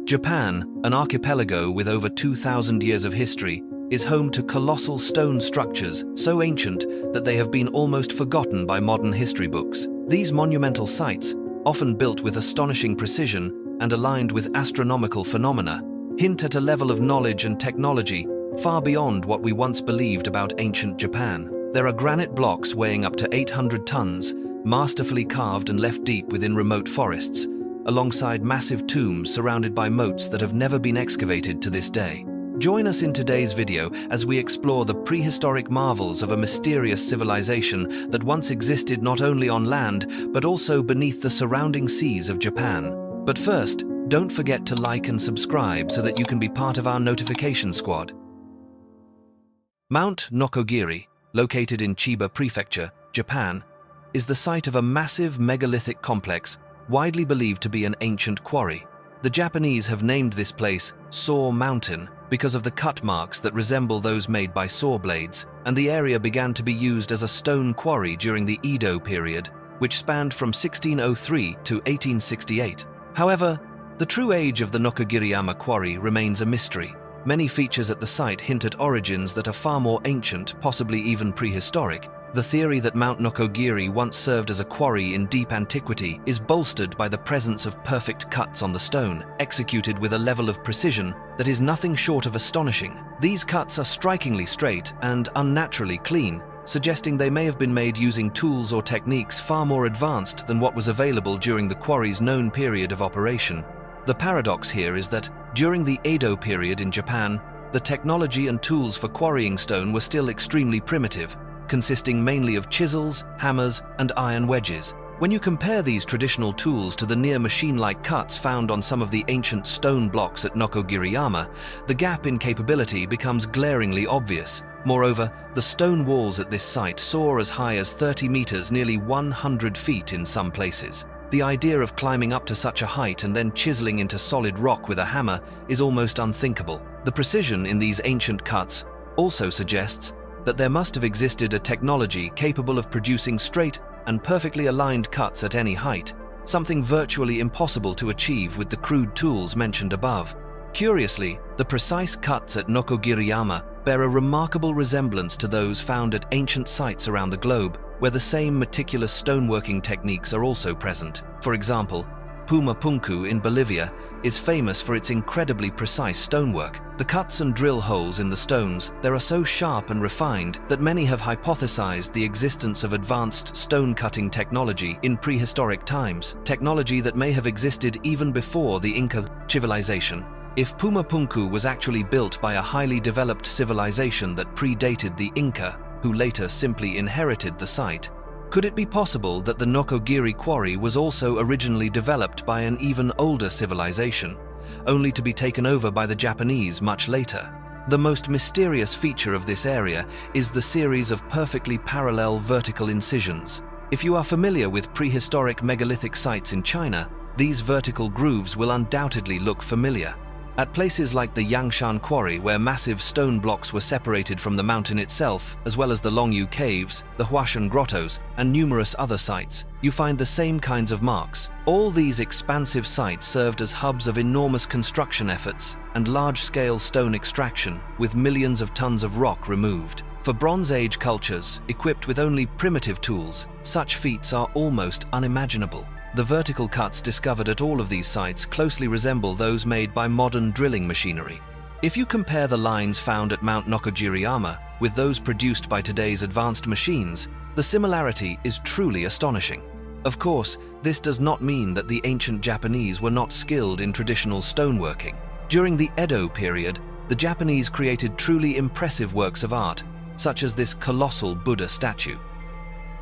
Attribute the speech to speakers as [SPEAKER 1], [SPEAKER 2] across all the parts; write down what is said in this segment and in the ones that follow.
[SPEAKER 1] Japan, an archipelago with over 2,000 years of history, is home to colossal stone structures so ancient that they have been almost forgotten by modern history books. These monumental sites, often built with astonishing precision and aligned with astronomical phenomena, hint at a level of knowledge and technology far beyond what we once believed about ancient Japan. There are granite blocks weighing up to 800 tons, masterfully carved and left deep within remote forests, alongside massive tombs surrounded by moats that have never been excavated to this day. Join us in today's video as we explore the prehistoric marvels of a mysterious civilization that once existed not only on land, but also beneath the surrounding seas of Japan. But first, don't forget to like and subscribe so that you can be part of our notification squad. Mount Nokogiri, located in Chiba Prefecture, Japan, is the site of a massive megalithic complex widely believed to be an ancient quarry. The Japanese have named this place Saw Mountain because of the cut marks that resemble those made by saw blades, and the area began to be used as a stone quarry during the Edo period, which spanned from 1603 to 1868. However, the true age of the Nokogiriyama quarry remains a mystery. Many features at the site hint at origins that are far more ancient, possibly even prehistoric. The theory that Mount Nokogiri once served as a quarry in deep antiquity is bolstered by the presence of perfect cuts on the stone, executed with a level of precision that is nothing short of astonishing. These cuts are strikingly straight and unnaturally clean, suggesting they may have been made using tools or techniques far more advanced than what was available during the quarry's known period of operation. The paradox here is that, during the Edo period in Japan, the technology and tools for quarrying stone were still extremely primitive, consisting mainly of chisels, hammers, and iron wedges. When you compare these traditional tools to the near machine-like cuts found on some of the ancient stone blocks at Nokogiriyama, the gap in capability becomes glaringly obvious. Moreover, the stone walls at this site soar as high as 30 meters, nearly 100 feet in some places. The idea of climbing up to such a height and then chiseling into solid rock with a hammer is almost unthinkable. The precision in these ancient cuts also suggests that there must have existed a technology capable of producing straight and perfectly aligned cuts at any height, something virtually impossible to achieve with the crude tools mentioned above. Curiously, the precise cuts at Nokogiriyama bear a remarkable resemblance to those found at ancient sites around the globe, where the same meticulous stoneworking techniques are also present. For example, Pumapunku in Bolivia is famous for its incredibly precise stonework. The cuts and drill holes in the stones there are so sharp and refined that many have hypothesized the existence of advanced stone-cutting technology in prehistoric times, technology that may have existed even before the Inca civilization. If Pumapunku was actually built by a highly developed civilization that predated the Inca, who later simply inherited the site, could it be possible that the Nokogiri quarry was also originally developed by an even older civilization, only to be taken over by the Japanese much later? The most mysterious feature of this area is the series of perfectly parallel vertical incisions. If you are familiar with prehistoric megalithic sites in China, these vertical grooves will undoubtedly look familiar. At places like the Yangshan Quarry, where massive stone blocks were separated from the mountain itself, as well as the Longyu Caves, the Huashan Grottos, and numerous other sites, you find the same kinds of marks. All these expansive sites served as hubs of enormous construction efforts and large-scale stone extraction, with millions of tons of rock removed. For Bronze Age cultures, equipped with only primitive tools, such feats are almost unimaginable. The vertical cuts discovered at all of these sites closely resemble those made by modern drilling machinery. If you compare the lines found at Mount Nokogiriyama with those produced by today's advanced machines, the similarity is truly astonishing. Of course, this does not mean that the ancient Japanese were not skilled in traditional stoneworking. During the Edo period, the Japanese created truly impressive works of art, such as this colossal Buddha statue.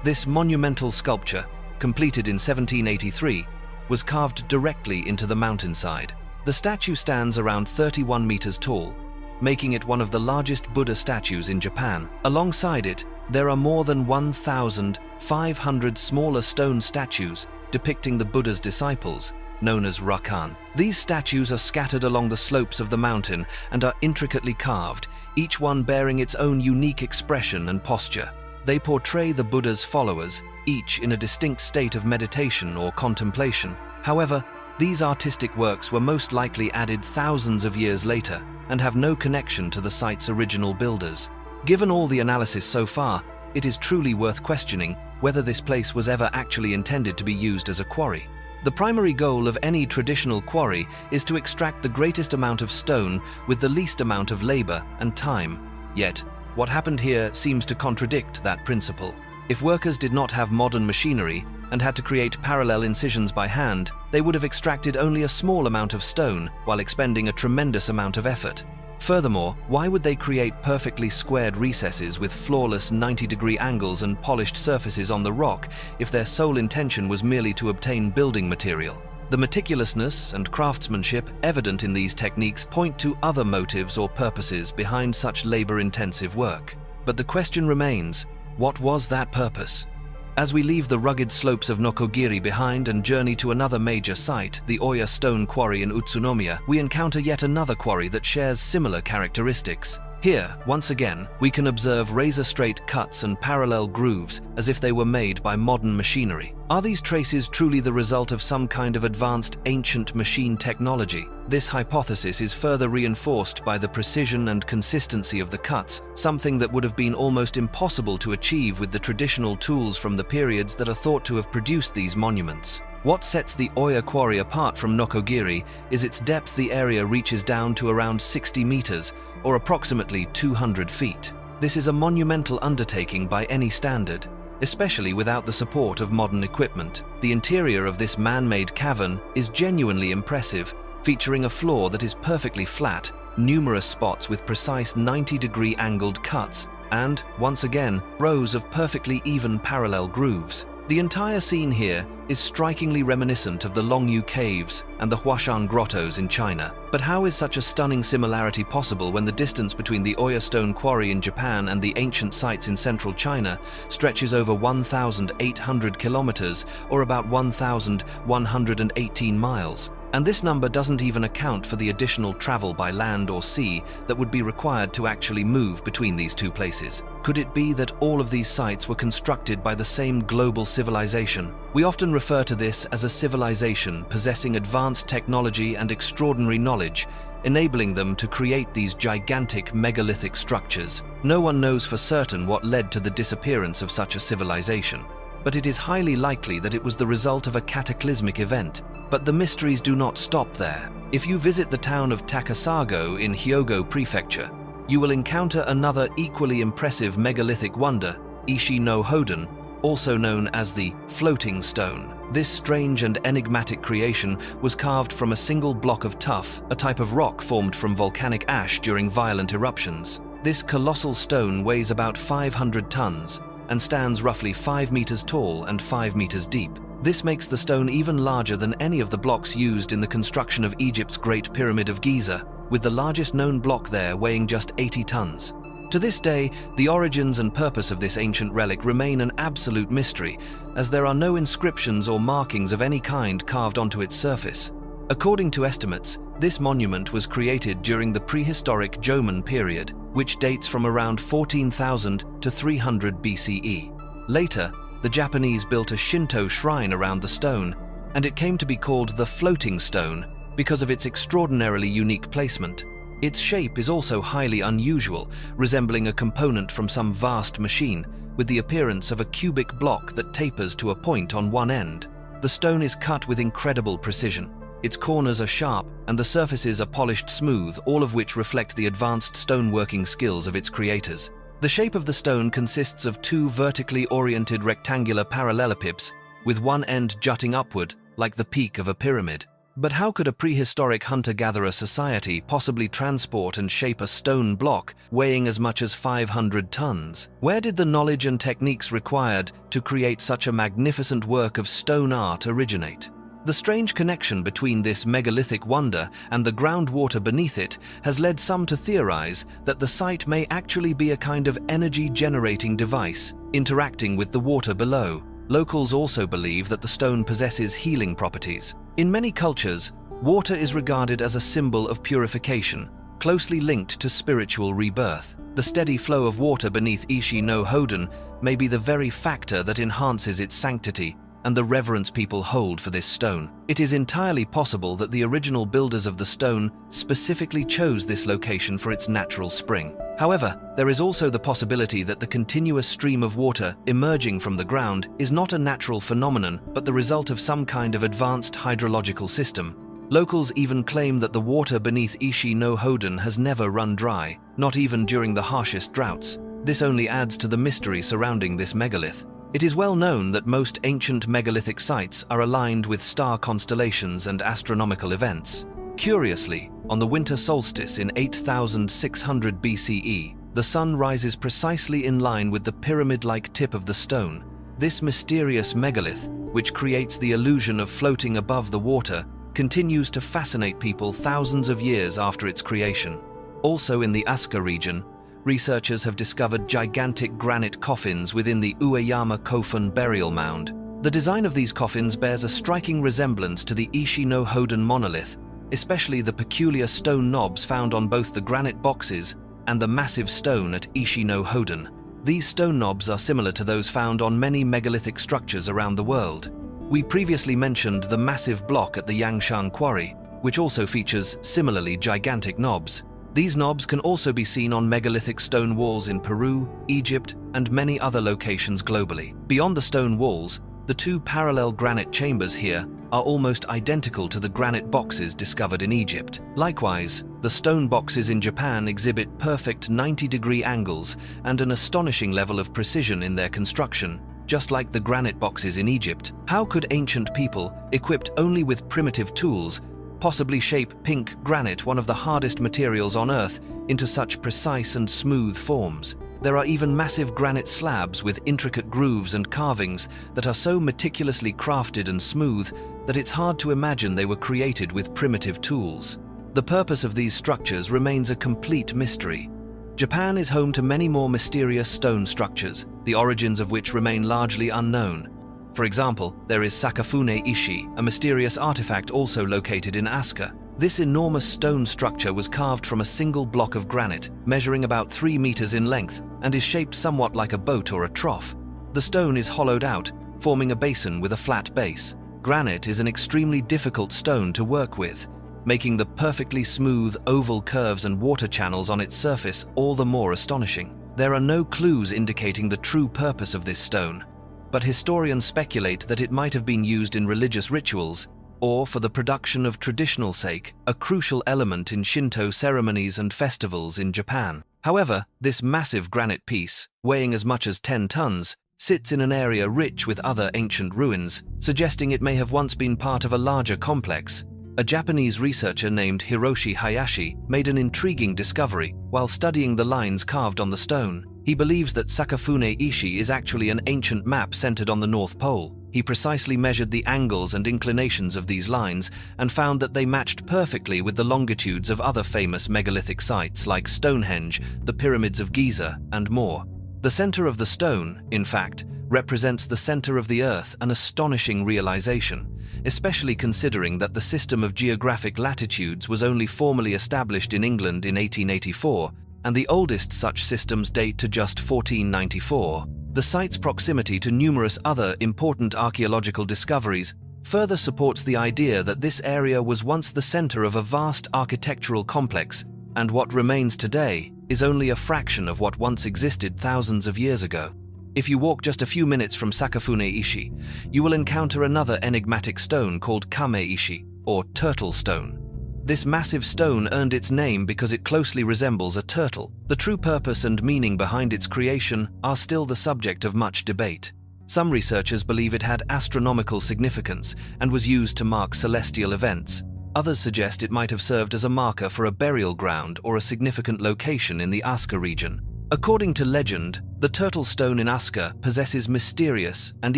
[SPEAKER 1] This monumental sculpture, completed in 1783, was carved directly into the mountainside. The statue stands around 31 meters tall, making it one of the largest Buddha statues in Japan. Alongside it, there are more than 1,500 smaller stone statues depicting the Buddha's disciples, known as rakan. These statues are scattered along the slopes of the mountain and are intricately carved, each one bearing its own unique expression and posture. They portray the Buddha's followers, each in a distinct state of meditation or contemplation. However, These artistic works were most likely added thousands of years later and have no connection to the site's original builders. Given all the analysis so far, it is truly worth questioning whether this place was ever actually intended to be used as a quarry. The primary goal of any traditional quarry is to extract the greatest amount of stone with the least amount of labor and time. Yet, what happened here seems to contradict that principle. If workers did not have modern machinery and had to create parallel incisions by hand, they would have extracted only a small amount of stone while expending a tremendous amount of effort. Furthermore, why would they create perfectly squared recesses with flawless 90-degree angles and polished surfaces on the rock if their sole intention was merely to obtain building material? The meticulousness and craftsmanship evident in these techniques point to other motives or purposes behind such labor-intensive work. But the question remains, what was that purpose? As we leave the rugged slopes of Nokogiri behind and journey to another major site, the Oya Stone Quarry in Utsunomiya, we encounter yet another quarry that shares similar characteristics. Here, once again, we can observe razor-straight cuts and parallel grooves as if they were made by modern machinery. Are these traces truly the result of some kind of advanced ancient machine technology? This hypothesis is further reinforced by the precision and consistency of the cuts, something that would have been almost impossible to achieve with the traditional tools from the periods that are thought to have produced these monuments. What sets the Oya Quarry apart from Nokogiri is its depth. The area reaches down to around 60 meters, or approximately 200 feet. This is a monumental undertaking by any standard, especially without the support of modern equipment. The interior of this man-made cavern is genuinely impressive, featuring a floor that is perfectly flat, numerous spots with precise 90-degree angled cuts, and, once again, rows of perfectly even parallel grooves. The entire scene here is strikingly reminiscent of the Longyu Caves and the Huashan Grottos in China. But how is such a stunning similarity possible when the distance between the Oya Stone Quarry in Japan and the ancient sites in central China stretches over 1,800 kilometers, or about 1,118 miles? And this number doesn't even account for the additional travel by land or sea that would be required to actually move between these two places. Could it be that all of these sites were constructed by the same global civilization? We often refer to this as a civilization possessing advanced technology and extraordinary knowledge, enabling them to create these gigantic megalithic structures. No one knows for certain what led to the disappearance of such a civilization, but it is highly likely that it was the result of a cataclysmic event. But the mysteries do not stop there. If you visit the town of Takasago in Hyogo Prefecture, you will encounter another equally impressive megalithic wonder, Ishi no Hoden, also known as the floating stone. This strange and enigmatic creation was carved from a single block of tuff, a type of rock formed from volcanic ash during violent eruptions. This colossal stone weighs about 500 tons and stands roughly 5 meters tall and 5 meters deep. This makes the stone even larger than any of the blocks used in the construction of Egypt's Great Pyramid of Giza, with the largest known block there weighing just 80 tons. To this day, the origins and purpose of this ancient relic remain an absolute mystery, as there are no inscriptions or markings of any kind carved onto its surface. According to estimates, this monument was created during the prehistoric Jomon period, which dates from around 14,000 to 300 BCE. Later, the Japanese built a Shinto shrine around the stone, and it came to be called the floating stone because of its extraordinarily unique placement. Its shape is also highly unusual, resembling a component from some vast machine, with the appearance of a cubic block that tapers to a point on one end. The stone is cut with incredible precision. Its corners are sharp, and the surfaces are polished smooth, all of which reflect the advanced stoneworking skills of its creators. The shape of the stone consists of two vertically oriented rectangular parallelepipeds, with one end jutting upward, like the peak of a pyramid. But how could a prehistoric hunter-gatherer society possibly transport and shape a stone block weighing as much as 500 tons? Where did the knowledge and techniques required to create such a magnificent work of stone art originate? The strange connection between this megalithic wonder and the groundwater beneath it has led some to theorize that the site may actually be a kind of energy-generating device, interacting with the water below. Locals also believe that the stone possesses healing properties. In many cultures, water is regarded as a symbol of purification, closely linked to spiritual rebirth. The steady flow of water beneath Ishi no Hoden may be the very factor that enhances its sanctity, and the reverence people hold for this stone. It is entirely possible that the original builders of the stone specifically chose this location for its natural spring. However, there is also the possibility that the continuous stream of water emerging from the ground is not a natural phenomenon, but the result of some kind of advanced hydrological system. Locals even claim that the water beneath Ishi no Hoden has never run dry, not even during the harshest droughts. This only adds to the mystery surrounding this megalith. It is well known that most ancient megalithic sites are aligned with star constellations and astronomical events. Curiously, on the winter solstice in 8600 BCE, the sun rises precisely in line with the pyramid-like tip of the stone. This mysterious megalith, which creates the illusion of floating above the water, continues to fascinate people thousands of years after its creation. Also in the Asuka region, researchers have discovered gigantic granite coffins within the Ueyama Kofun burial mound. The design of these coffins bears a striking resemblance to the Ishi no Hoden monolith, especially the peculiar stone knobs found on both the granite boxes and the massive stone at Ishi no Hoden. These stone knobs are similar to those found on many megalithic structures around the world. We previously mentioned the massive block at the Yangshan quarry, which also features similarly gigantic knobs. These knobs can also be seen on megalithic stone walls in Peru, Egypt, and many other locations globally. Beyond the stone walls, the two parallel granite chambers here are almost identical to the granite boxes discovered in Egypt. Likewise, the stone boxes in Japan exhibit perfect 90-degree angles and an astonishing level of precision in their construction, just like the granite boxes in Egypt. How could ancient people, equipped only with primitive tools, possibly shape pink granite, one of the hardest materials on Earth, into such precise and smooth forms? There are even massive granite slabs with intricate grooves and carvings that are so meticulously crafted and smooth that it's hard to imagine they were created with primitive tools. The purpose of these structures remains a complete mystery. Japan is home to many more mysterious stone structures, the origins of which remain largely unknown. For example, there is Sakafune Ishi, a mysterious artifact also located in Asuka. This enormous stone structure was carved from a single block of granite, measuring about 3 meters in length, and is shaped somewhat like a boat or a trough. The stone is hollowed out, forming a basin with a flat base. Granite is an extremely difficult stone to work with, making the perfectly smooth oval curves and water channels on its surface all the more astonishing. There are no clues indicating the true purpose of this stone, but historians speculate that it might have been used in religious rituals or for the production of traditional sake, a crucial element in Shinto ceremonies and festivals in Japan. However, this massive granite piece, weighing as much as 10 tons, sits in an area rich with other ancient ruins, suggesting it may have once been part of a larger complex. A Japanese researcher named Hiroshi Hayashi made an intriguing discovery while studying the lines carved on the stone. He believes that Sakafune Ishi is actually an ancient map centered on the North Pole. He precisely measured the angles and inclinations of these lines and found that they matched perfectly with the longitudes of other famous megalithic sites like Stonehenge, the pyramids of Giza, and more. The center of the stone, in fact, represents the center of the Earth, an astonishing realization, especially considering that the system of geographic latitudes was only formally established in England in 1884, and the oldest such systems date to just 1494. The site's proximity to numerous other important archaeological discoveries further supports the idea that this area was once the center of a vast architectural complex, and what remains today is only a fraction of what once existed thousands of years ago. If you walk just a few minutes from Sakafune Ishi, you will encounter another enigmatic stone called Kame Ishi, or turtle stone. This massive stone earned its name because it closely resembles a turtle. The true purpose and meaning behind its creation are still the subject of much debate. Some researchers believe it had astronomical significance and was used to mark celestial events. Others suggest it might have served as a marker for a burial ground or a significant location in the Asuka region. According to legend, the turtle stone in Asuka possesses mysterious and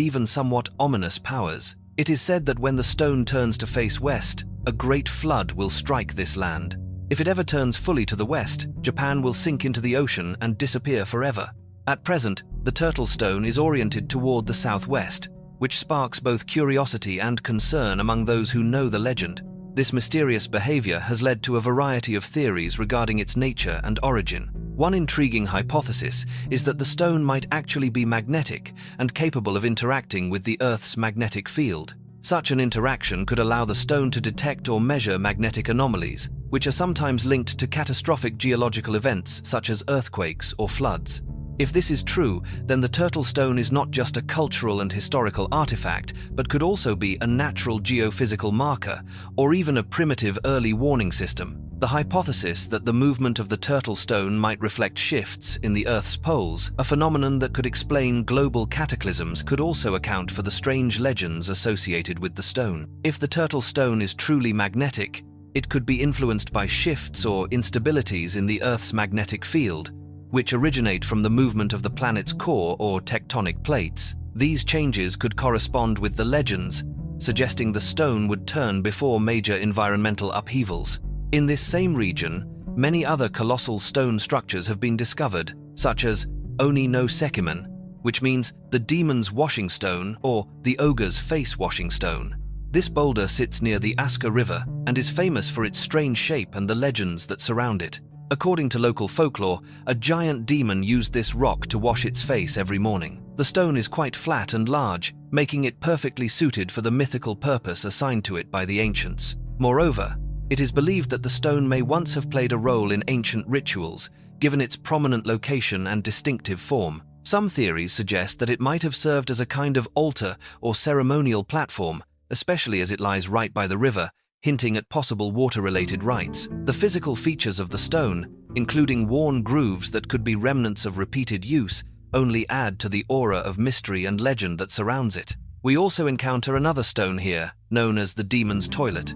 [SPEAKER 1] even somewhat ominous powers. It is said that when the stone turns to face west, a great flood will strike this land. If it ever turns fully to the west, Japan will sink into the ocean and disappear forever. At present, the turtle stone is oriented toward the southwest, which sparks both curiosity and concern among those who know the legend. This mysterious behavior has led to a variety of theories regarding its nature and origin. One intriguing hypothesis is that the stone might actually be magnetic and capable of interacting with the Earth's magnetic field. Such an interaction could allow the stone to detect or measure magnetic anomalies, which are sometimes linked to catastrophic geological events such as earthquakes or floods. If this is true, then the turtle stone is not just a cultural and historical artifact, but could also be a natural geophysical marker, or even a primitive early warning system. The hypothesis that the movement of the turtle stone might reflect shifts in the Earth's poles, a phenomenon that could explain global cataclysms, could also account for the strange legends associated with the stone. If the turtle stone is truly magnetic, it could be influenced by shifts or instabilities in the Earth's magnetic field, which originate from the movement of the planet's core or tectonic plates. These changes could correspond with the legends, suggesting the stone would turn before major environmental upheavals. In this same region, many other colossal stone structures have been discovered, such as Oni no Sekimen, which means the demon's washing stone or the ogre's face washing stone. This boulder sits near the Aska River and is famous for its strange shape and the legends that surround it. According to local folklore, a giant demon used this rock to wash its face every morning. The stone is quite flat and large, making it perfectly suited for the mythical purpose assigned to it by the ancients. Moreover, it is believed that the stone may once have played a role in ancient rituals, given its prominent location and distinctive form. Some theories suggest that it might have served as a kind of altar or ceremonial platform, especially as it lies right by the river, hinting at possible water-related rites. The physical features of the stone, including worn grooves that could be remnants of repeated use, only add to the aura of mystery and legend that surrounds it. We also encounter another stone here, known as the Demon's Toilet.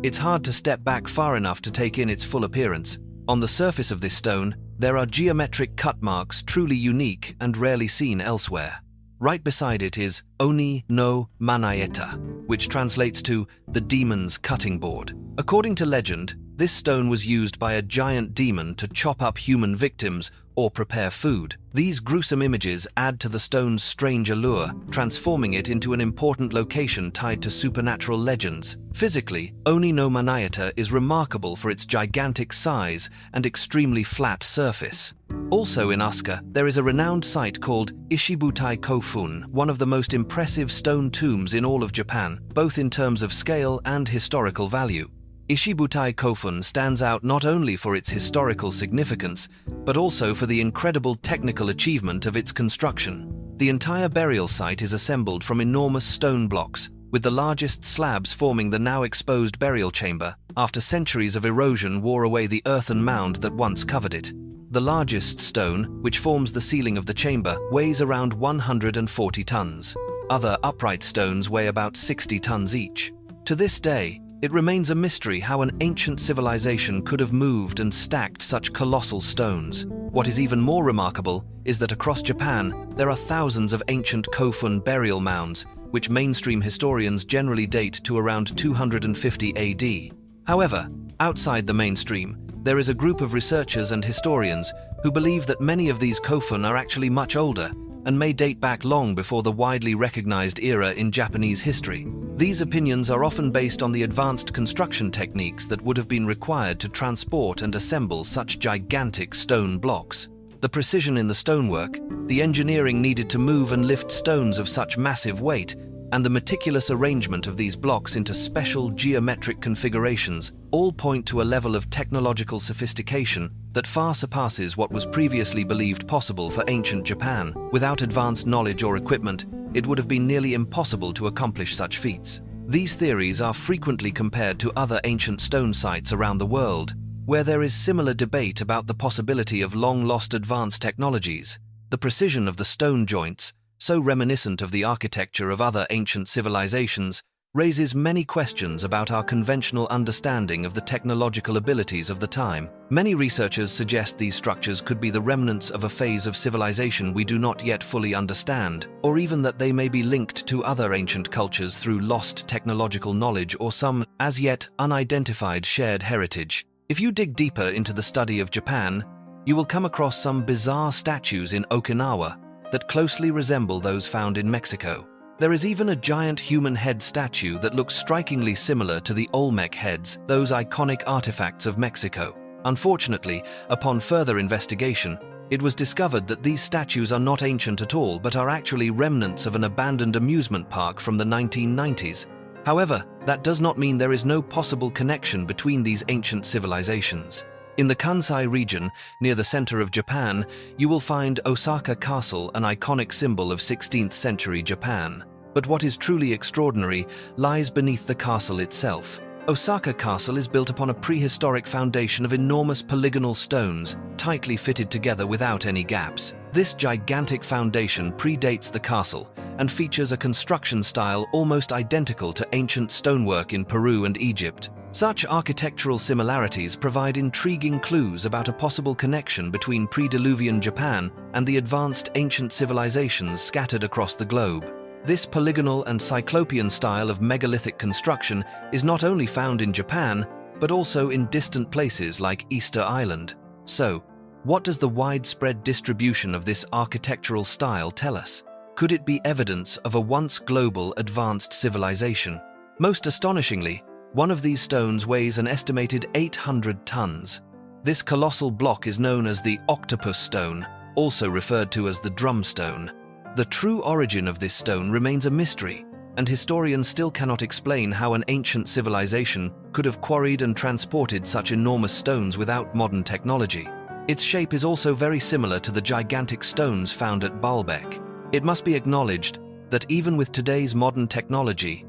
[SPEAKER 1] It's hard to step back far enough to take in its full appearance. On the surface of this stone, there are geometric cut marks truly unique and rarely seen elsewhere. Right beside it is Oni no Manaeta, which translates to the demon's cutting board. According to legend, this stone was used by a giant demon to chop up human victims or prepare food. These gruesome images add to the stone's strange allure, transforming it into an important location tied to supernatural legends. Physically, Oni no Manaeta is remarkable for its gigantic size and extremely flat surface. Also in Asuka, there is a renowned site called Ishibutai Kofun, one of the most impressive stone tombs in all of Japan, both in terms of scale and historical value. Ishibutai Kofun stands out not only for its historical significance, but also for the incredible technical achievement of its construction. The entire burial site is assembled from enormous stone blocks, with the largest slabs forming the now exposed burial chamber, after centuries of erosion wore away the earthen mound that once covered it. The largest stone, which forms the ceiling of the chamber, weighs around 140 tons. Other upright stones weigh about 60 tons each. To this day, it remains a mystery how an ancient civilization could have moved and stacked such colossal stones. What is even more remarkable is that across Japan, there are thousands of ancient Kofun burial mounds, which mainstream historians generally date to around 250 AD. However, outside the mainstream, there is a group of researchers and historians who believe that many of these Kofun are actually much older and may date back long before the widely recognized era in Japanese history. These opinions are often based on the advanced construction techniques that would have been required to transport and assemble such gigantic stone blocks. The precision in the stonework, the engineering needed to move and lift stones of such massive weight, and the meticulous arrangement of these blocks into special geometric configurations all point to a level of technological sophistication that far surpasses what was previously believed possible for ancient Japan. Without advanced knowledge or equipment, it would have been nearly impossible to accomplish such feats. These theories are frequently compared to other ancient stone sites around the world, where there is similar debate about the possibility of long-lost advanced technologies. The precision of the stone joints, so reminiscent of the architecture of other ancient civilizations, raises many questions about our conventional understanding of the technological abilities of the time. Many researchers suggest these structures could be the remnants of a phase of civilization we do not yet fully understand, or even that they may be linked to other ancient cultures through lost technological knowledge or some, as yet, unidentified shared heritage. If you dig deeper into the study of Japan, you will come across some bizarre statues in Okinawa that closely resemble those found in Mexico. There is even a giant human head statue that looks strikingly similar to the Olmec heads, those iconic artifacts of Mexico. Unfortunately, upon further investigation, it was discovered that these statues are not ancient at all but are actually remnants of an abandoned amusement park from the 1990s. However, that does not mean there is no possible connection between these ancient civilizations. In the Kansai region, near the center of Japan, you will find Osaka Castle, an iconic symbol of 16th century Japan. But what is truly extraordinary lies beneath the castle itself. Osaka Castle is built upon a prehistoric foundation of enormous polygonal stones, tightly fitted together without any gaps. This gigantic foundation predates the castle and features a construction style almost identical to ancient stonework in Peru and Egypt. Such architectural similarities provide intriguing clues about a possible connection between pre-Diluvian Japan and the advanced ancient civilizations scattered across the globe. This polygonal and cyclopean style of megalithic construction is not only found in Japan, but also in distant places like Easter Island. So, what does the widespread distribution of this architectural style tell us? Could it be evidence of a once global advanced civilization? Most astonishingly, one of these stones weighs an estimated 800 tons. This colossal block is known as the octopus stone, also referred to as the drum stone. The true origin of this stone remains a mystery, and historians still cannot explain how an ancient civilization could have quarried and transported such enormous stones without modern technology. Its shape is also very similar to the gigantic stones found at Baalbek. It must be acknowledged that even with today's modern technology,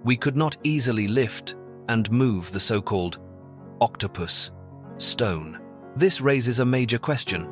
[SPEAKER 1] we could not easily lift and move the so-called octopus stone. This raises a major question.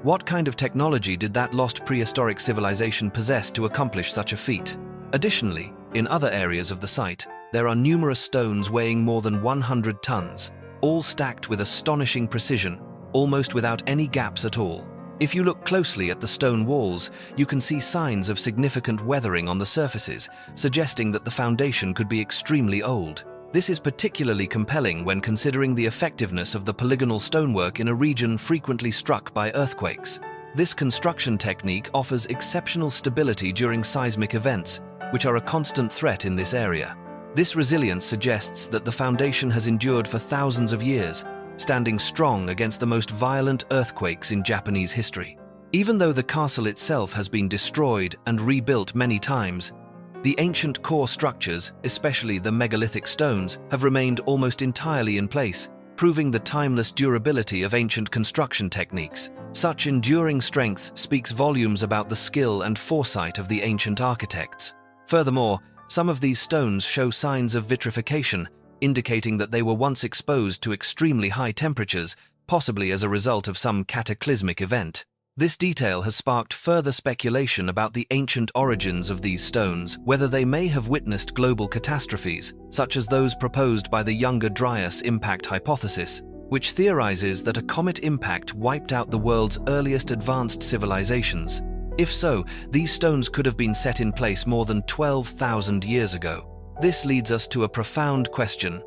[SPEAKER 1] What kind of technology did that lost prehistoric civilization possess to accomplish such a feat? Additionally, in other areas of the site, there are numerous stones weighing more than 100 tons, all stacked with astonishing precision, almost without any gaps at all. If you look closely at the stone walls, you can see signs of significant weathering on the surfaces, suggesting that the foundation could be extremely old. This is particularly compelling when considering the effectiveness of the polygonal stonework in a region frequently struck by earthquakes. This construction technique offers exceptional stability during seismic events, which are a constant threat in this area. This resilience suggests that the foundation has endured for thousands of years, standing strong against the most violent earthquakes in Japanese history. Even though the castle itself has been destroyed and rebuilt many times, the ancient core structures, especially the megalithic stones, have remained almost entirely in place, proving the timeless durability of ancient construction techniques. Such enduring strength speaks volumes about the skill and foresight of the ancient architects. Furthermore, some of these stones show signs of vitrification, indicating that they were once exposed to extremely high temperatures, possibly as a result of some cataclysmic event. This detail has sparked further speculation about the ancient origins of these stones, whether they may have witnessed global catastrophes, such as those proposed by the Younger Dryas impact hypothesis, which theorizes that a comet impact wiped out the world's earliest advanced civilizations. If so, these stones could have been set in place more than 12,000 years ago. This leads us to a profound question.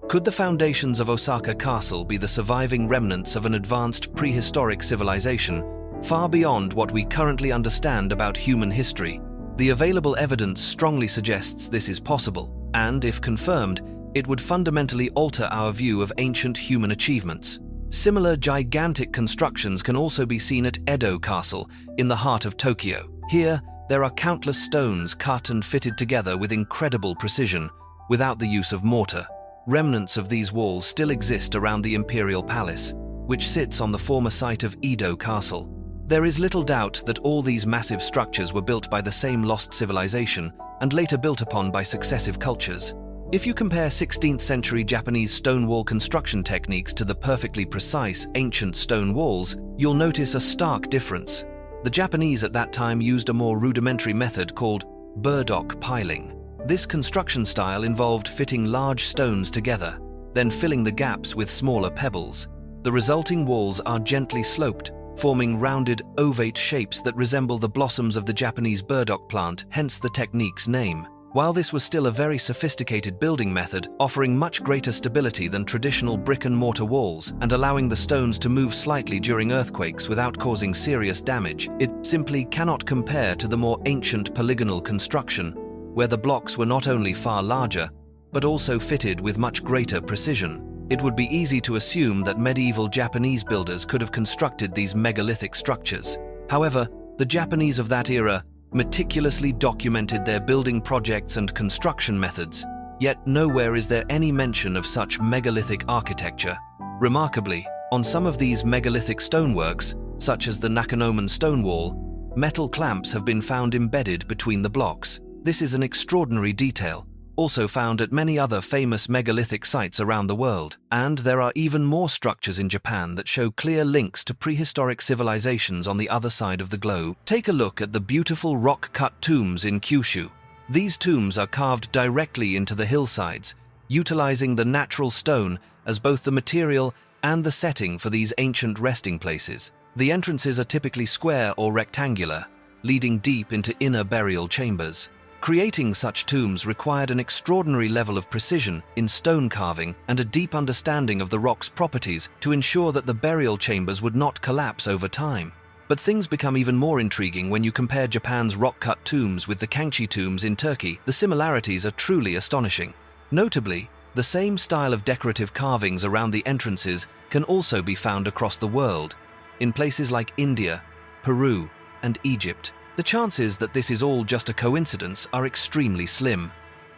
[SPEAKER 1] Could the foundations of Osaka Castle be the surviving remnants of an advanced prehistoric civilization, far beyond what we currently understand about human history? The available evidence strongly suggests this is possible, and if confirmed, it would fundamentally alter our view of ancient human achievements. Similar gigantic constructions can also be seen at Edo Castle, in the heart of Tokyo. Here, there are countless stones cut and fitted together with incredible precision, without the use of mortar. Remnants of these walls still exist around the Imperial Palace, which sits on the former site of Edo Castle. There is little doubt that all these massive structures were built by the same lost civilization and later built upon by successive cultures. If you compare 16th century Japanese stone wall construction techniques to the perfectly precise ancient stone walls, you'll notice a stark difference. The Japanese at that time used a more rudimentary method called burdock piling. This construction style involved fitting large stones together, then filling the gaps with smaller pebbles. The resulting walls are gently sloped, forming rounded, ovate shapes that resemble the blossoms of the Japanese burdock plant, hence the technique's name. While this was still a very sophisticated building method, offering much greater stability than traditional brick and mortar walls and allowing the stones to move slightly during earthquakes without causing serious damage, it simply cannot compare to the more ancient polygonal construction, where the blocks were not only far larger, but also fitted with much greater precision. it would be easy to assume that medieval Japanese builders could have constructed these megalithic structures. However, the Japanese of that era meticulously documented their building projects and construction methods, yet nowhere is there any mention of such megalithic architecture. Remarkably, on some of these megalithic stoneworks, such as the Nakanoman stone wall, metal clamps have been found embedded between the blocks. This is an extraordinary detail, also found at many other famous megalithic sites around the world, and there are even more structures in Japan that show clear links to prehistoric civilizations on the other side of the globe. Take a look at the beautiful rock-cut tombs in Kyushu. These tombs are carved directly into the hillsides, utilizing the natural stone as both the material and the setting for these ancient resting places. The entrances are typically square or rectangular, leading deep into inner burial chambers. Creating such tombs required an extraordinary level of precision in stone carving and a deep understanding of the rock's properties to ensure that the burial chambers would not collapse over time. But things become even more intriguing when you compare Japan's rock-cut tombs with the Kangchi tombs in Turkey. The similarities are truly astonishing. Notably, the same style of decorative carvings around the entrances can also be found across the world, in places like India, Peru, and Egypt. The chances that this is all just a coincidence are extremely slim.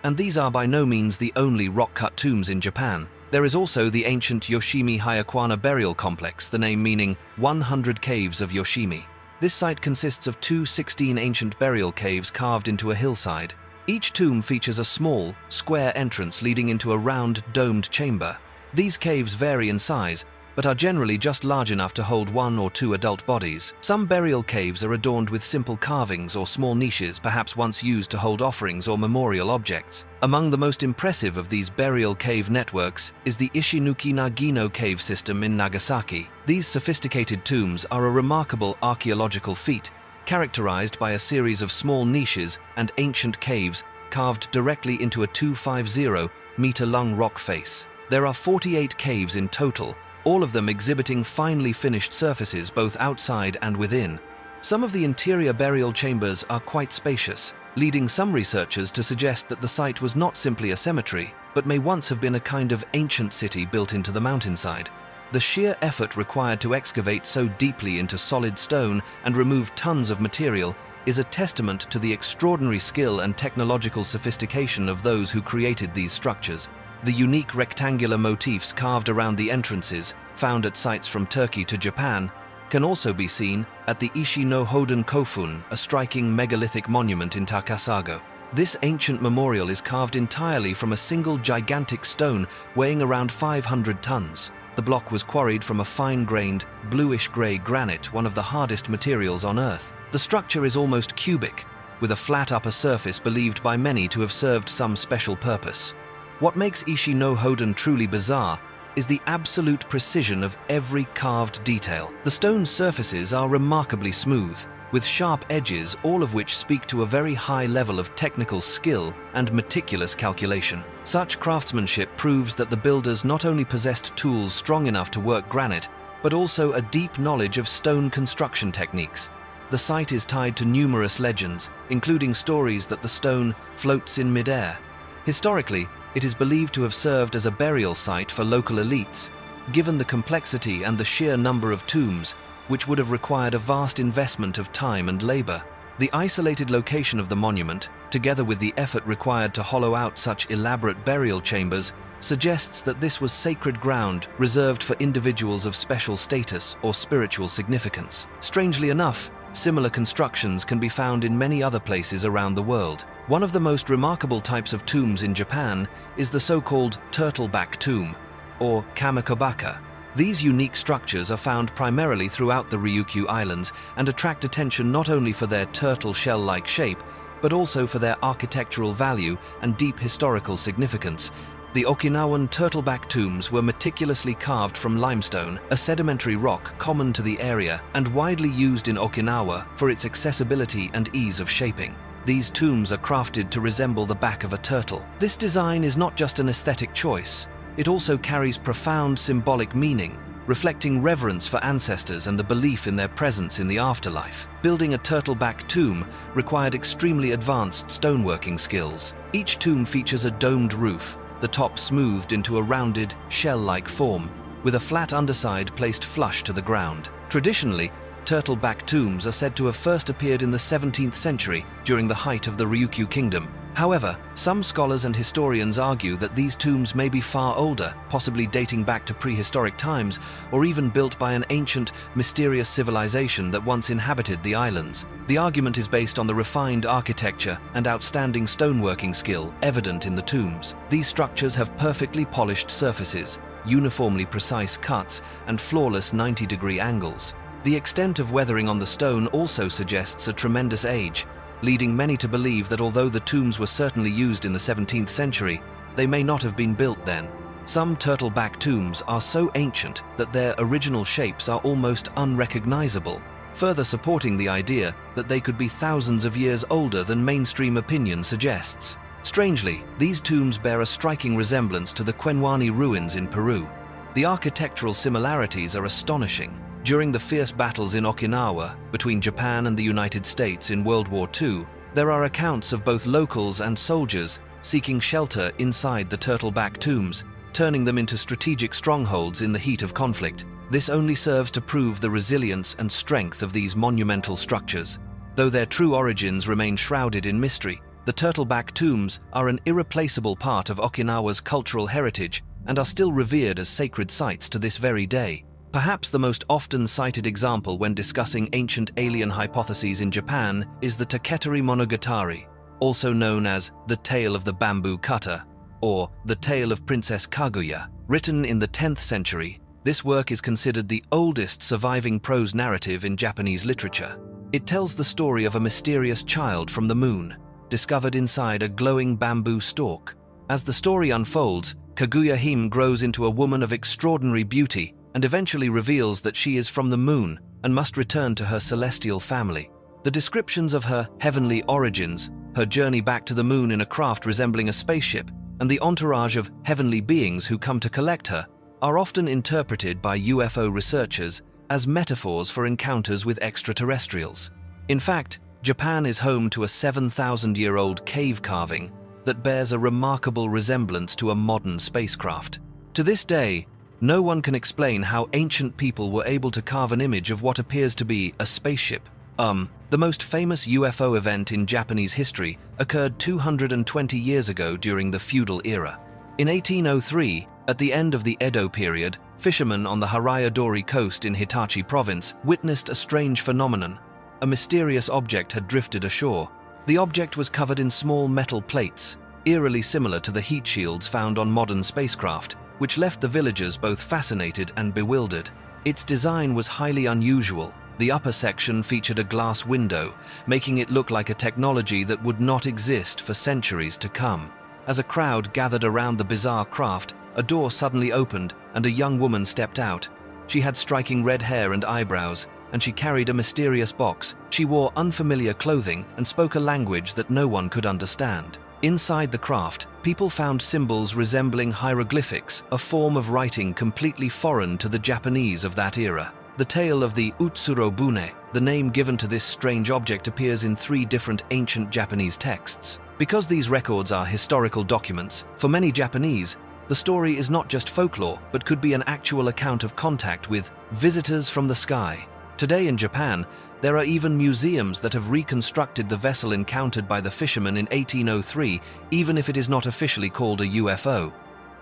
[SPEAKER 1] And these are by no means the only rock-cut tombs in Japan. There is also the ancient Yoshimi Hayakwana burial complex, the name meaning 100 Caves of Yoshimi. This site consists of 16 ancient burial caves carved into a hillside. Each tomb features a small, square entrance leading into a round, domed chamber. These caves vary in size, but are generally just large enough to hold 1 or 2 adult bodies. Some burial caves are adorned with simple carvings or small niches, perhaps once used to hold offerings or memorial objects. Among the most impressive of these burial cave networks is the Ishinuki Nagino cave system in Nagasaki. These sophisticated tombs are a remarkable archaeological feat, characterized by a series of small niches and ancient caves carved directly into a 250-meter-long rock face. There are 48 caves in total, all of them exhibiting finely finished surfaces both outside and within. Some of the interior burial chambers are quite spacious, leading some researchers to suggest that the site was not simply a cemetery, but may once have been a kind of ancient city built into the mountainside. The sheer effort required to excavate so deeply into solid stone and remove tons of material is a testament to the extraordinary skill and technological sophistication of those who created these structures. The unique rectangular motifs carved around the entrances, found at sites from Turkey to Japan, can also be seen at the Ishi no Hoden Kofun, a striking megalithic monument in Takasago. This ancient memorial is carved entirely from a single gigantic stone weighing around 500 tons. The block was quarried from a fine-grained, bluish-gray granite, one of the hardest materials on Earth. The structure is almost cubic, with a flat upper surface believed by many to have served some special purpose. What makes Ishi no Hoden truly bizarre is the absolute precision of every carved detail. The stone surfaces are remarkably smooth, with sharp edges, all of which speak to a very high level of technical skill and meticulous calculation. Such craftsmanship proves that the builders not only possessed tools strong enough to work granite, but also a deep knowledge of stone construction techniques. The site is tied to numerous legends, including stories that the stone floats in mid-air. Historically, it is believed to have served as a burial site for local elites, given the complexity and the sheer number of tombs, which would have required a vast investment of time and labor. The isolated location of the monument, together with the effort required to hollow out such elaborate burial chambers, suggests that this was sacred ground reserved for individuals of special status or spiritual significance. Strangely enough, similar constructions can be found in many other places around the world. One of the most remarkable types of tombs in Japan is the so-called turtleback tomb, or kamikobaka. These unique structures are found primarily throughout the Ryukyu Islands and attract attention not only for their turtle shell-like shape, but also for their architectural value and deep historical significance. The Okinawan turtleback tombs were meticulously carved from limestone, a sedimentary rock common to the area and widely used in Okinawa for its accessibility and ease of shaping. These tombs are crafted to resemble the back of a turtle. This design is not just an aesthetic choice, it also carries profound symbolic meaning, reflecting reverence for ancestors and the belief in their presence in the afterlife. Building a turtleback tomb required extremely advanced stoneworking skills. Each tomb features a domed roof, the top smoothed into a rounded, shell-like form, with a flat underside placed flush to the ground. Traditionally, turtle-back tombs are said to have first appeared in the 17th century during the height of the Ryukyu Kingdom. However, some scholars and historians argue that these tombs may be far older, possibly dating back to prehistoric times, or even built by an ancient, mysterious civilization that once inhabited the islands. The argument is based on the refined architecture and outstanding stoneworking skill evident in the tombs. These structures have perfectly polished surfaces, uniformly precise cuts, and flawless 90-degree angles. The extent of weathering on the stone also suggests a tremendous age, leading many to believe that although the tombs were certainly used in the 17th century, they may not have been built then. Some turtle-back tombs are so ancient that their original shapes are almost unrecognizable, further supporting the idea that they could be thousands of years older than mainstream opinion suggests. Strangely, these tombs bear a striking resemblance to the Quenwani ruins in Peru. The architectural similarities are astonishing. During the fierce battles in Okinawa between Japan and the United States in World War II, there are accounts of both locals and soldiers seeking shelter inside the turtle-back tombs, turning them into strategic strongholds in the heat of conflict. This only serves to prove the resilience and strength of these monumental structures. Though their true origins remain shrouded in mystery, the turtle-back tombs are an irreplaceable part of Okinawa's cultural heritage and are still revered as sacred sites to this very day. Perhaps the most often cited example when discussing ancient alien hypotheses in Japan is the Taketori Monogatari, also known as The Tale of the Bamboo Cutter, or The Tale of Princess Kaguya. Written in the 10th century, this work is considered the oldest surviving prose narrative in Japanese literature. It tells the story of a mysterious child from the moon, discovered inside a glowing bamboo stalk. As the story unfolds, Kaguya Hime grows into a woman of extraordinary beauty and eventually reveals that she is from the moon and must return to her celestial family. The descriptions of her heavenly origins, her journey back to the moon in a craft resembling a spaceship, and the entourage of heavenly beings who come to collect her are often interpreted by UFO researchers as metaphors for encounters with extraterrestrials. In fact, Japan is home to a 7,000-year-old cave carving that bears a remarkable resemblance to a modern spacecraft. To this day, no one can explain how ancient people were able to carve an image of what appears to be a spaceship. The most famous UFO event in Japanese history occurred 220 years ago during the feudal era. In 1803, at the end of the Edo period, fishermen on the Hariadori coast in Hitachi province witnessed a strange phenomenon. A mysterious object had drifted ashore. The object was covered in small metal plates, eerily similar to the heat shields found on modern spacecraft, which left the villagers both fascinated and bewildered. Its design was highly unusual. The upper section featured a glass window, making it look like a technology that would not exist for centuries to come. As a crowd gathered around the bizarre craft, a door suddenly opened and a young woman stepped out. She had striking red hair and eyebrows, and she carried a mysterious box. She wore unfamiliar clothing and spoke a language that no one could understand. Inside the craft, people found symbols resembling hieroglyphics, a form of writing completely foreign to the Japanese of that era. The tale of the Utsurobune, the name given to this strange object, appears in 3 different ancient Japanese texts. Because these records are historical documents, for many Japanese, the story is not just folklore, but could be an actual account of contact with visitors from the sky. Today in Japan, there are even museums that have reconstructed the vessel encountered by the fishermen in 1803, even if it is not officially called a UFO.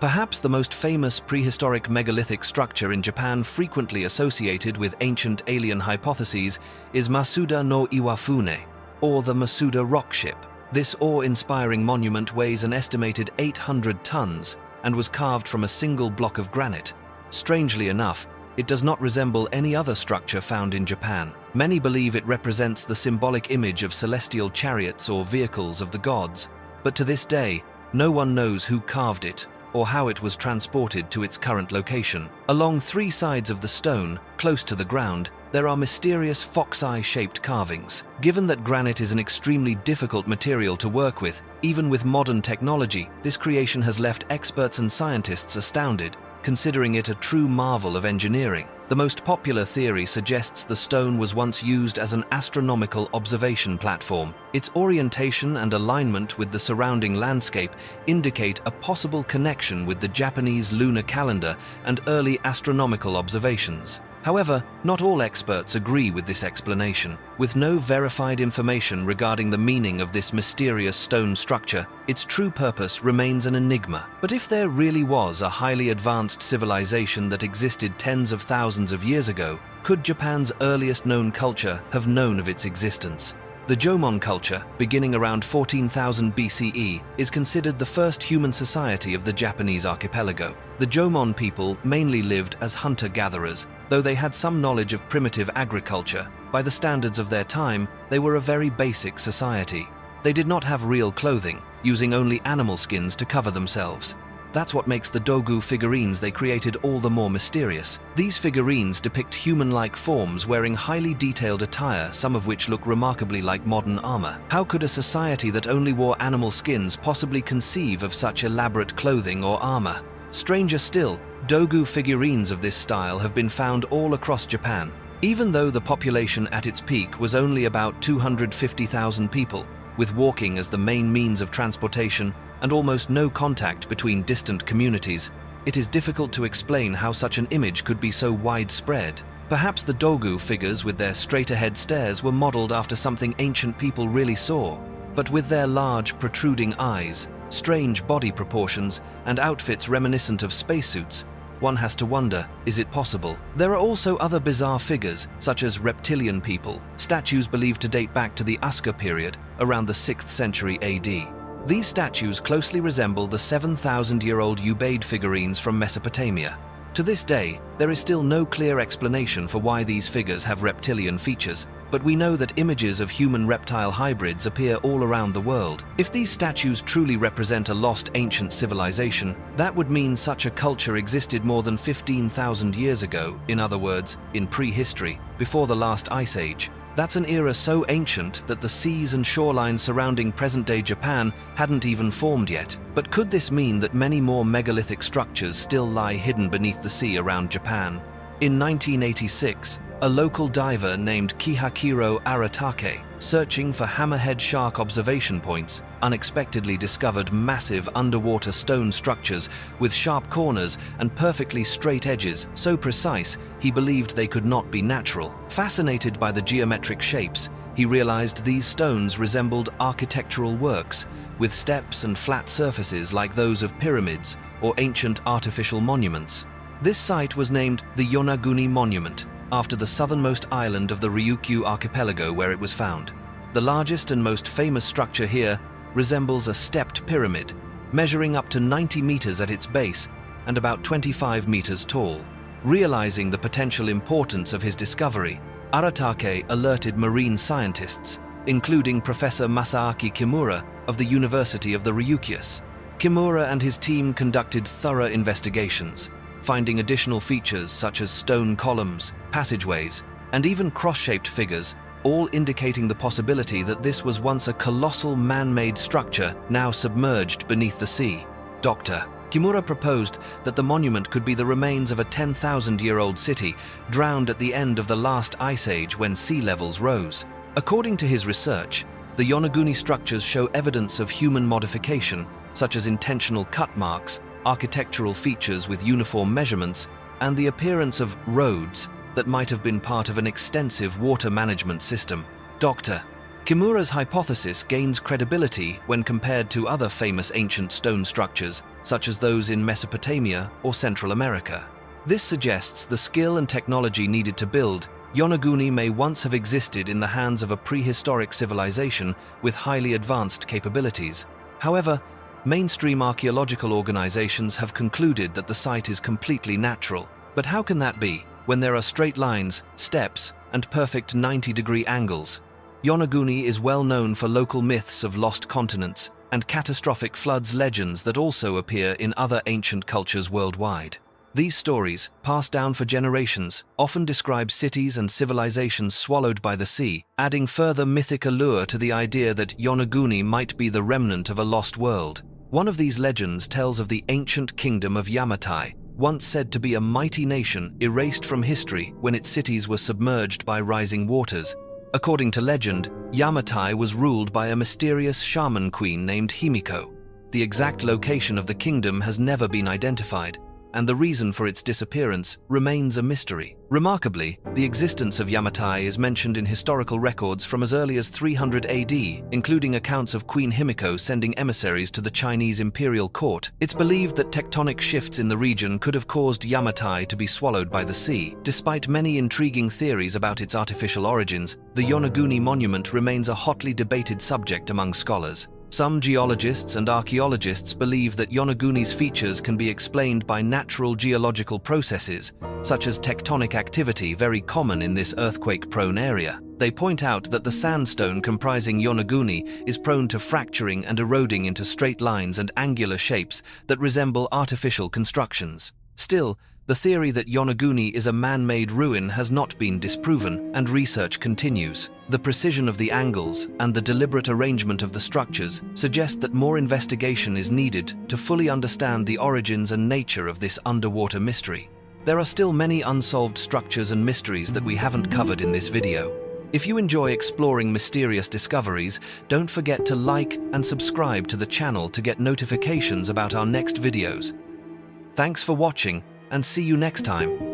[SPEAKER 1] Perhaps the most famous prehistoric megalithic structure in Japan frequently associated with ancient alien hypotheses is Masuda no Iwafune, or the Masuda rock ship. This awe-inspiring monument weighs an estimated 800 tons and was carved from a single block of granite. Strangely enough, it does not resemble any other structure found in Japan. Many believe it represents the symbolic image of celestial chariots or vehicles of the gods, but to this day, no one knows who carved it or how it was transported to its current location. Along 3 sides of the stone, close to the ground, there are mysterious fox-eye-shaped carvings. Given that granite is an extremely difficult material to work with, even with modern technology, this creation has left experts and scientists astounded, considering it a true marvel of engineering. The most popular theory suggests the stone was once used as an astronomical observation platform. Its orientation and alignment with the surrounding landscape indicate a possible connection with the Japanese lunar calendar and early astronomical observations. However, not all experts agree with this explanation. With no verified information regarding the meaning of this mysterious stone structure, its true purpose remains an enigma. But if there really was a highly advanced civilization that existed tens of thousands of years ago, could Japan's earliest known culture have known of its existence? The Jomon culture, beginning around 14,000 BCE, is considered the first human society of the Japanese archipelago. The Jomon people mainly lived as hunter-gatherers, though they had some knowledge of primitive agriculture. By the standards of their time, they were a very basic society. They did not have real clothing, using only animal skins to cover themselves. That's what makes the Dogu figurines they created all the more mysterious. These figurines depict human-like forms wearing highly detailed attire, some of which look remarkably like modern armor. How could a society that only wore animal skins possibly conceive of such elaborate clothing or armor? Stranger still, Dogu figurines of this style have been found all across Japan. Even though the population at its peak was only about 250,000 people, with walking as the main means of transportation and almost no contact between distant communities, it is difficult to explain how such an image could be so widespread. Perhaps the Dogu figures with their straight-ahead stares were modeled after something ancient people really saw, but with their large, protruding eyes, strange body proportions, and outfits reminiscent of spacesuits, one has to wonder, is it possible? There are also other bizarre figures, such as reptilian people, statues believed to date back to the Asuka period, around the 6th century AD. These statues closely resemble the 7,000-year-old Ubaid figurines from Mesopotamia. To this day, there is still no clear explanation for why these figures have reptilian features, but we know that images of human-reptile hybrids appear all around the world. If these statues truly represent a lost ancient civilization, that would mean such a culture existed more than 15,000 years ago, in other words, in prehistory, before the last ice age. That's an era so ancient that the seas and shorelines surrounding present-day Japan hadn't even formed yet. But could this mean that many more megalithic structures still lie hidden beneath the sea around Japan? In 1986, a local diver named Kihachiro Aratake, searching for hammerhead shark observation points, unexpectedly discovered massive underwater stone structures with sharp corners and perfectly straight edges, so precise he believed they could not be natural. Fascinated by the geometric shapes, he realized these stones resembled architectural works, with steps and flat surfaces like those of pyramids or ancient artificial monuments. This site was named the Yonaguni Monument, after the southernmost island of the Ryukyu archipelago where it was found. The largest and most famous structure here resembles a stepped pyramid, measuring up to 90 meters at its base and about 25 meters tall. Realizing the potential importance of his discovery, Aratake alerted marine scientists, including Professor Masaaki Kimura of the University of the Ryukyus. Kimura and his team conducted thorough investigations, finding additional features such as stone columns, passageways, and even cross-shaped figures, all indicating the possibility that this was once a colossal man-made structure now submerged beneath the sea. Dr. Kimura proposed that the monument could be the remains of a 10,000-year-old city drowned at the end of the last ice age when sea levels rose. According to his research, the Yonaguni structures show evidence of human modification, such as intentional cut marks, architectural features with uniform measurements, and the appearance of roads that might have been part of an extensive water management system. Dr. Kimura's hypothesis gains credibility when compared to other famous ancient stone structures, such as those in Mesopotamia or Central America. This suggests the skill and technology needed to build Yonaguni may once have existed in the hands of a prehistoric civilization with highly advanced capabilities. However, mainstream archaeological organizations have concluded that the site is completely natural. But how can that be, when there are straight lines, steps, and perfect 90-degree angles? Yonaguni is well known for local myths of lost continents and catastrophic floods legends that also appear in other ancient cultures worldwide. These stories, passed down for generations, often describe cities and civilizations swallowed by the sea, adding further mythic allure to the idea that Yonaguni might be the remnant of a lost world. One of these legends tells of the ancient kingdom of Yamatai, once said to be a mighty nation erased from history when its cities were submerged by rising waters. According to legend, Yamatai was ruled by a mysterious shaman queen named Himiko. The exact location of the kingdom has never been identified, and the reason for its disappearance remains a mystery. Remarkably, the existence of Yamatai is mentioned in historical records from as early as 300 AD, including accounts of Queen Himiko sending emissaries to the Chinese imperial court. It's believed that tectonic shifts in the region could have caused Yamatai to be swallowed by the sea. Despite many intriguing theories about its artificial origins, the Yonaguni monument remains a hotly debated subject among scholars. Some geologists and archaeologists believe that Yonaguni's features can be explained by natural geological processes, such as tectonic activity very common in this earthquake-prone area. They point out that the sandstone comprising Yonaguni is prone to fracturing and eroding into straight lines and angular shapes that resemble artificial constructions. Still, the theory that Yonaguni is a man-made ruin has not been disproven, and research continues. The precision of the angles and the deliberate arrangement of the structures suggest that more investigation is needed to fully understand the origins and nature of this underwater mystery. There are still many unsolved structures and mysteries that we haven't covered in this video. If you enjoy exploring mysterious discoveries, don't forget to like and subscribe to the channel to get notifications about our next videos. Thanks for watching, and see you next time.